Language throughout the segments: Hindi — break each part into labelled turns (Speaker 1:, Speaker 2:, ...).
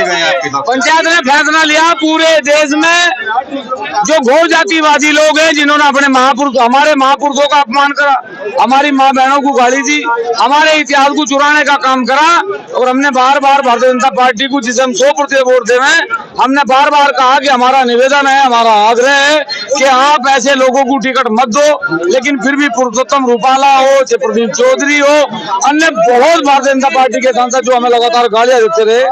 Speaker 1: लिए गए आपके साथ?
Speaker 2: पंचायत ने फैसला लिया पूरे देश में जो घोर जातिवादी लोग हैं, जिन्होंने अपने हमारे महापुरुषों का अपमान करा, हमारी माँ बहनों को गाली दी, हमारे इतिहास को चुराने का काम करा, और हमने बार बार भारतीय जनता पार्टी को, जिसे हम 100% वोट देवे, हमने बार बार कहा कि हमारा निवेदन है, हमारा आग्रह है कि आप ऐसे लोगों को टिकट मत दो। लेकिन फिर भी पुरुषोत्तम रूपाला हो, चाहे प्रदीप चौधरी हो, अन्य बहुत भारतीय जनता पार्टी के सांसद जो हमें लगातार गालियां देते रहे,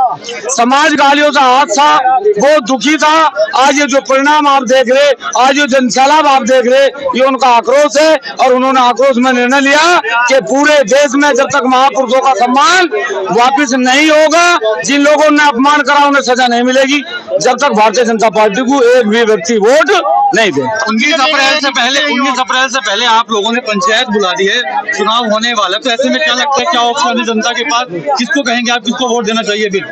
Speaker 2: समाज गालियों का हादसा बहुत दुखी था। आज ये जो परिणाम आप देख रहे, आज जो जनसैलाब आप देख रहे, ये उनका आक्रोश है, और उन्होंने आक्रोश में निर्णय लिया कि पूरे देश में जब तक महापुरुषों का सम्मान वापिस नहीं होगा, जिन लोगों ने अपमान करा उन्हें सजा नहीं मिलेगी, जब तक भारतीय जनता पार्टी को एक भी व्यक्ति वोट नहीं दे।
Speaker 1: 19 अप्रैल से पहले आप लोगों ने पंचायत बुला दी है, चुनाव होने वाला, तो ऐसे में क्या लगता है, क्या ऑप्शन है जनता के पास? किसको कहेंगे आप, किसको वोट देना चाहिए? फिर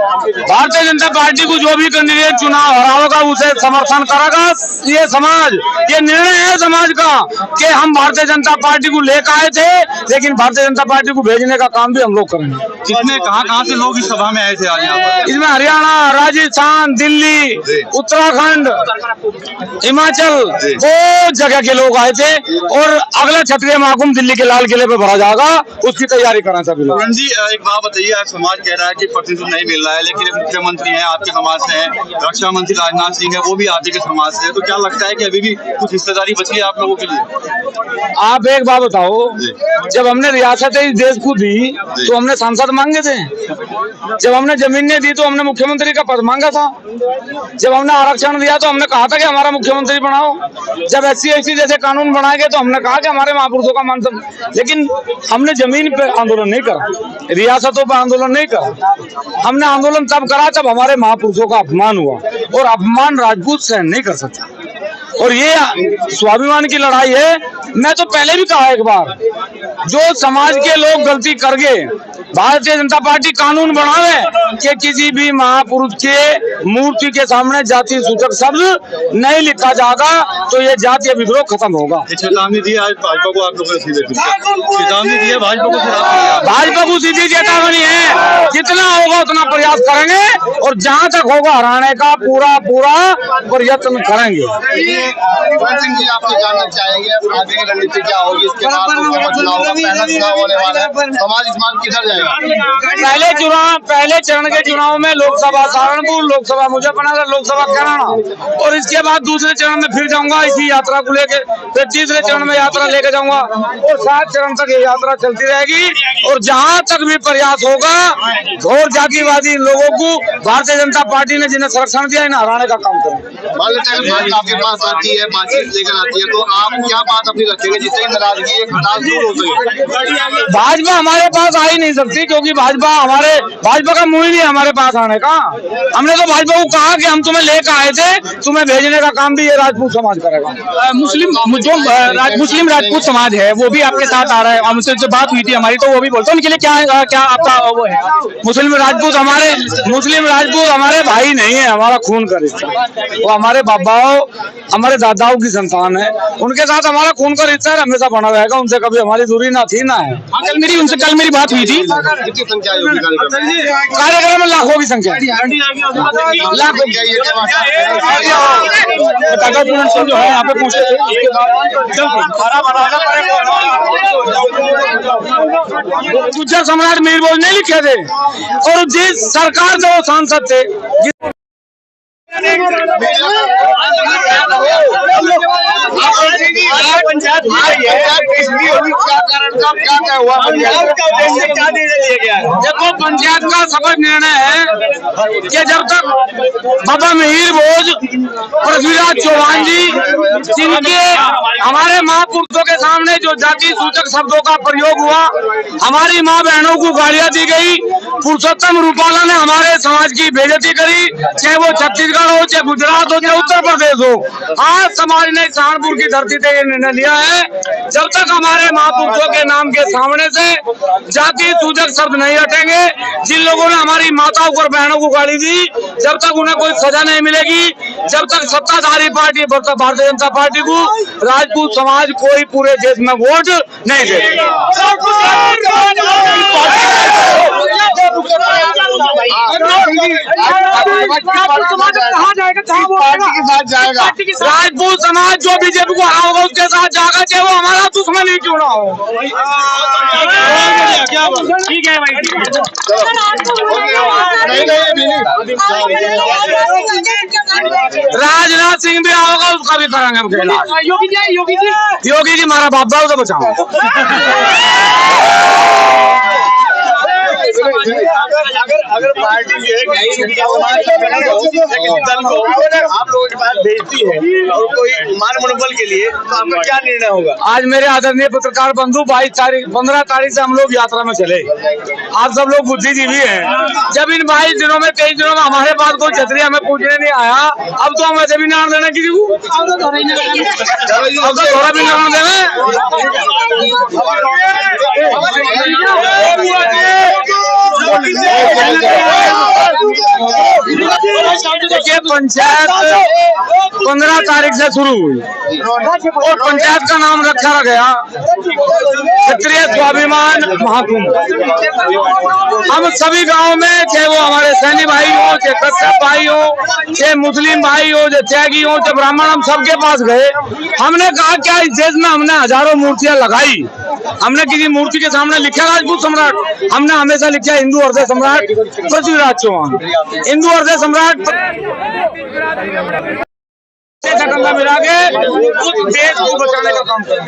Speaker 2: भारतीय जनता पार्टी को जो भी कैंडिडेट चुनाव हराएगा उसे समर्थन करेगा ये समाज। ये निर्णय है समाज का कि हम भारतीय जनता पार्टी को लेकर आए थे, लेकिन भारतीय जनता पार्टी को भेजने का काम भी हम लोग करेंगे।
Speaker 1: इसमें कहाँ से लोग इस सभा में आए थे आज यहाँ पर?
Speaker 2: इसमें हरियाणा, राजस्थान, दिल्ली, उत्तराखंड, हिमाचल, बहुत जगह के लोग आए थे, और अगला क्षत्रिय महाकुंभ दिल्ली के लाल किले पे भरा जाएगा, उसकी तैयारी करना सभी लोग।
Speaker 1: जी एक बात बताइए, आज समाज कह रहा है कि प्रतिनिधित्व नहीं मिल रहा है, लेकिन मुख्यमंत्री हैं आपके समाज से हैं, रक्षा मंत्री राजनाथ सिंह है वो भी आप के समाज से है, तो क्या लगता है कि अभी भी कुछ हिस्सेदारी बची है आप लोगों के लिए?
Speaker 2: आप एक बात बताओ, जब हमने रियासत इस देश को दी तो हमने सांसद मांगे थे, जब हमने जमीनें दी तो हमने मुख्यमंत्री का पद मांगा था, जब हमने आरक्षण दिया तो हमने कहा था कि हमारा मुख्यमंत्री बनाओ, जब SC/ST जैसे कानून बनाए गए तो हमने कहा कि हमारे महापुरुषों का मान सम्मान। लेकिन हमने जमीन पे आंदोलन नहीं करा, रियासतों पर आंदोलन नहीं करा, हमने आंदोलन तब करा जब हमारे महापुरुषों का अपमान हुआ, और अपमान राजपूत सहन नहीं कर सकता, और ये स्वाभिमान की लड़ाई है। मैं तो पहले भी कहा एक बार, जो समाज के लोग गलती कर गए, भारतीय जनता पार्टी कानून बनावे कि किसी भी महापुरुष के मूर्ति के सामने जाति सूचक शब्द नहीं लिखा जाएगा, तो ये जातीय विद्रोह खत्म होगा।
Speaker 1: चेतावनी दी आज भाजपा को, आप लोगों ने चेतावनी दी है भाजपा को?
Speaker 2: भाजपा को सीधी चेतावनी है, जितना होगा उतना प्रयास करेंगे, और जहां तक होगा हराने का पूरा प्रयत्न करेंगे।
Speaker 3: आपसे जानना चाहेंगे आगे की रणनीति क्या होगी, इसके बाद चुनाव का पहला चुनाव होने वाला है, समाज इस बार किधर जाएगा?
Speaker 2: पहले चरण के चुनाव में लोकसभा सहारनपुर, लोकसभा मुजफ्फरनगर, लोकसभा कैराना, और इसके बाद दूसरे चरण में फिर जाऊंगा इसी यात्रा को लेके, फिर तीसरे चरण में यात्रा लेके जाऊंगा, और 7 चरण तक ये यात्रा चलती रहेगी, और जहां तक भी प्रयास होगा घोर जातिवादी लोगों को भारतीय जनता पार्टी ने जिन्हें संरक्षण दिया इन्हें हराने का काम करेंगे।
Speaker 3: मान लेते हैं आपके पास आती है, बातचीत लेकर आती है, तो आप क्या बात अपनी रखेंगे जिससे नाराजगी दूर हो सके?
Speaker 2: भाजपा हमारे पास आ ही नहीं सकती, क्योंकि भाजपा का मुंह ही नहीं हमारे पास आने का। हमने तो भाजपा को कहा कि हम तुम्हें लेकर आए थे, तुम्हें भेजने का काम भी ये राजपूत समाज करेगा। मुस्लिम राजपूत समाज है वो भी आपके साथ आ रहा है, हमसे जो बात हुई थी हमारी, तो वो भी बोलते हैं उनके लिए क्या आपका वो है? मुस्लिम राजपूत हमारे भाई नहीं है, हमारा खून का रिश्ता, वो हमारे बाबाओं हमारे दादाओं की संतान है, उनके साथ हमारा खून का रिश्ता हमेशा बना रहेगा, उनसे कभी हमारी दूरी ना थी ना है। कल मेरी बात हुई थी, कार्यक्रम में लाखों की संख्या, लाखों जो है यहाँ पे पूछे थे, गुज्जर सम्राट मीर बोझ नहीं लिखे थे, और जिस सरकार से वो सांसद थे
Speaker 3: पंचायत
Speaker 2: देखो, पंचायत का सफल निर्णय है कि जब तक बाबा मिहिर भोज, पृथ्वीराज चौहान जी, जिनके हमारे महापुरुषों के सामने जो जाति सूचक शब्दों का प्रयोग हुआ, हमारी माँ बहनों को गालियां दी गई, पुरुषोत्तम रूपाला ने हमारे समाज की बेइज्जती करी, चाहे वो छत्तीसगढ़ हो, चाहे गुजरात हो, चाहे उत्तर प्रदेश हो। आज समाज ने सहारनपुर की धरती से ये निर्णय लिया है, जब तक हमारे महापुरुषों के नाम के सामने से जाति सूचक शब्द नहीं हटेंगे, जिन लोगों ने हमारी माताओं और बहनों को गाली दी, जब तक उन्हें कोई सजा नहीं मिलेगी, जब तक सत्ताधारी पार्टी भारतीय जनता पार्टी को राजपूत समाज कोई पूरे देश में वोट नहीं देगा। कहाँ जाएगा,
Speaker 3: पार्टी के साथ जाएगा।
Speaker 2: राजपूत समाज जो बीजेपी को हारा होगा उसके साथ जाएगा, चाहे वो हमारा दुश्मन ही क्यों ना हो। ठीक है भाई, राजनाथ सिंह भी आओगा, उसका भी करेंगे योगी जी हमारा बाप दाऊ तो बचाओ।
Speaker 3: अगर पार्टी जो है आप लोगों के पास भेजती है और कोई मान मनोबल के लिए, तो आपका क्या निर्णय होगा?
Speaker 2: आज मेरे आदरणीय पत्रकार बंधु 15 तारीख से हम लोग यात्रा में चले। आप सब लोग बुद्धिजीवी हैं। जब इन 22 दिनों में 23 दिनों में हमारे पास कोई छतरी हमें पूछने नहीं आया, अब तो हम वैसे भी नाम देना किसी को, अब तो थोड़ा भी नाम देना। देखिए, पंचायत 15 तारीख से शुरू हुई और पंचायत का नाम रखा गया क्षत्रिय स्वाभिमान महाकुंभ। हम सभी गांव में, चाहे वो हमारे सैनी भाई हो, चाहे कश्यप भाई हो, चाहे मुस्लिम भाई हो, चाहे त्यागी हो, चाहे ब्राह्मण, हम सबके पास गए। हमने कहा क्या इस देश में हमने हजारों मूर्तियां लगाई, हमने किसी मूर्ति के सामने लिखा राजपूत सम्राट? हमने हमेशा लिखा हिंदू हृदय सम्राट पृथ्वीराज चौहान, हिंदू हृदय सम्राट कंधा मिला के देश को बचाने का काम करें।